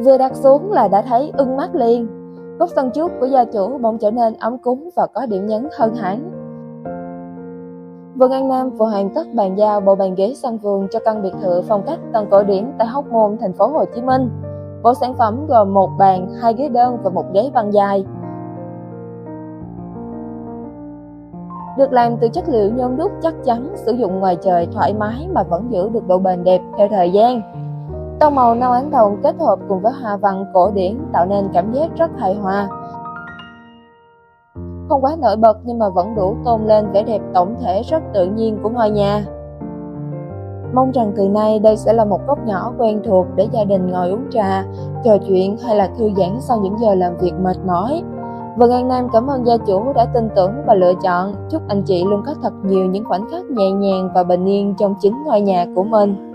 Vừa đặt xuống là đã thấy ưng mắt liền. Góc sân trước của gia chủ bỗng trở nên ấm cúng và có điểm nhấn hơn hẳn. Vườn An Nam vừa hoàn tất bàn giao bộ bàn ghế sân vườn cho căn biệt thự phong cách tân cổ điển tại Hóc Môn, thành phố Hồ Chí Minh. Bộ sản phẩm gồm một bàn, 2 ghế đơn và một ghế băng dài. Được làm từ chất liệu nhôm đúc chắc chắn, sử dụng ngoài trời thoải mái mà vẫn giữ được độ bền đẹp theo thời gian. Tông màu nâu ánh đồng kết hợp cùng với hoa văn cổ điển tạo nên cảm giác rất hài hòa. Không quá nổi bật nhưng mà vẫn đủ tôn lên vẻ đẹp tổng thể rất tự nhiên của ngôi nhà. Mong rằng từ nay đây sẽ là một góc nhỏ quen thuộc để gia đình ngồi uống trà, trò chuyện hay là thư giãn sau những giờ làm việc mệt mỏi. Vườn An Nam cảm ơn gia chủ đã tin tưởng và lựa chọn. Chúc anh chị luôn có thật nhiều những khoảnh khắc nhẹ nhàng và bình yên trong chính ngôi nhà của mình.